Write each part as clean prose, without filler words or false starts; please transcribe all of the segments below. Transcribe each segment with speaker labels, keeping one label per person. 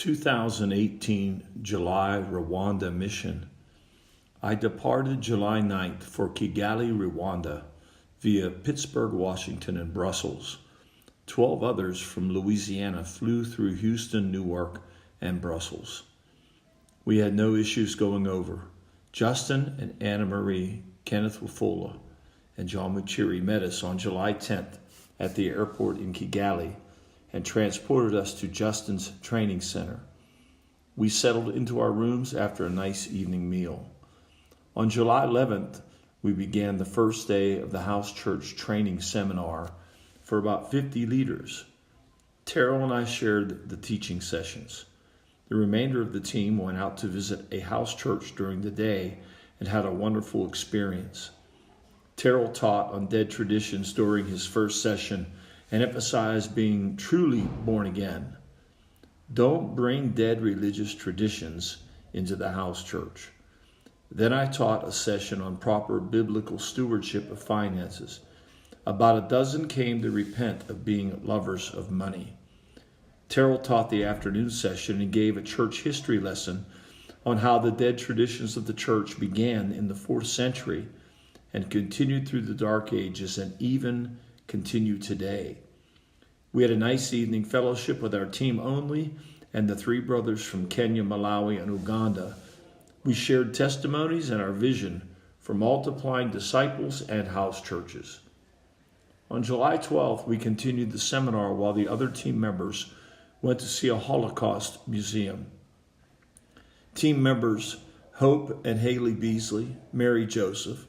Speaker 1: 2018 July Rwanda mission. I departed July 9th for Kigali, Rwanda, via Pittsburgh, Washington, and Brussels. 12 others from Louisiana flew through Houston, Newark, and Brussels. We had no issues going over. Justin and Anna Marie, Kenneth Wafula, and John Muchiri met us on July 10th at the airport in Kigali and transported us to Justin's training center. We settled into our rooms after a nice evening meal. On July 11th, we began the first day of the house church training seminar for about 50 leaders. Terrell and I shared the teaching sessions. The remainder of the team went out to visit a house church during the day and had a wonderful experience. Terrell taught on dead traditions during his first session and emphasized being truly born again. Don't bring dead religious traditions into the house church. Then I taught a session on proper biblical stewardship of finances. About a dozen came to repent of being lovers of money. Terrell taught the afternoon session and gave a church history lesson on how the dead traditions of the church began in the 4th century and continued through the Dark Ages and even continue today. We had a nice evening fellowship with our team only and the 3 brothers from Kenya, Malawi, and Uganda. We shared testimonies and our vision for multiplying disciples and house churches. On July 12th, we continued the seminar while the other team members went to see a Holocaust museum. Team members Hope and Haley Beasley, Mary Joseph,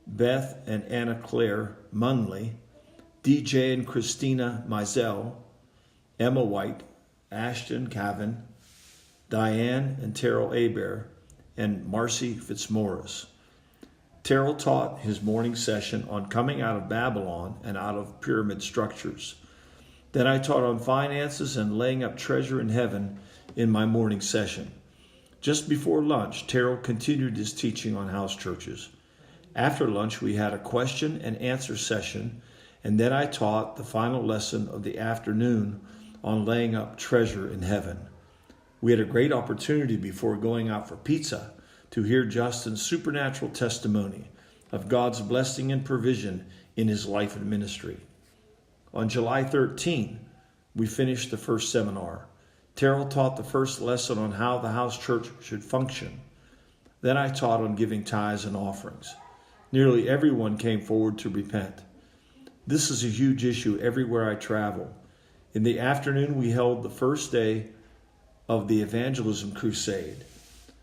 Speaker 1: Beth and Anna Claire Munley, DJ and Christina Mizell, Emma White, Ashton Cavan, Diane and Terrell Aber, and Marcy Fitzmaurice. Terrell taught his morning session on coming out of Babylon and out of pyramid structures. Then I taught on finances and laying up treasure in heaven in my morning session. Just before lunch, Terrell continued his teaching on house churches. After lunch, we had a question and answer session, and then I taught the final lesson of the afternoon on laying up treasure in heaven. We had a great opportunity before going out for pizza to hear Justin's supernatural testimony of God's blessing and provision in his life and ministry. On July 13, we finished the first seminar. Terrell taught the first lesson on how the house church should function. Then I taught on giving tithes and offerings. Nearly everyone came forward to repent. This is a huge issue everywhere I travel. In the afternoon, we held the first day of the evangelism crusade.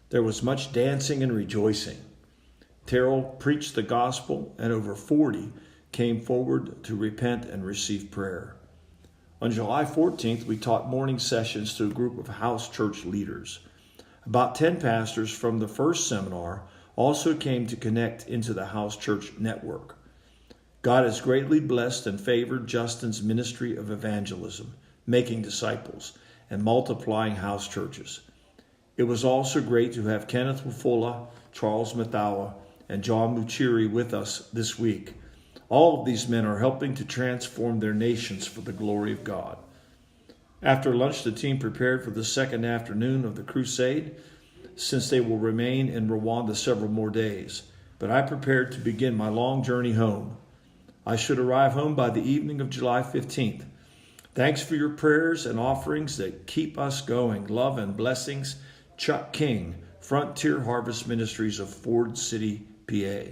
Speaker 1: There was much dancing and rejoicing. Terrell preached the gospel, and over 40 came forward to repent and receive prayer. On July 14th, we taught morning sessions to a group of house church leaders. About 10 pastors from the first seminar also came to connect into the house church network. God has greatly blessed and favored Justin's ministry of evangelism, making disciples, and multiplying house churches. It was also great to have Kenneth Wafula, Charles Mathawa, and John Muchiri with us this week. All of these men are helping to transform their nations for the glory of God. After lunch, the team prepared for the second afternoon of the crusade, since they will remain in Rwanda several more days. But I prepared to begin my long journey home. I should arrive home by the evening of July 15th. Thanks for your prayers and offerings that keep us going. Love and blessings. Chuck King, Frontier Harvest Ministries of Ford City, PA.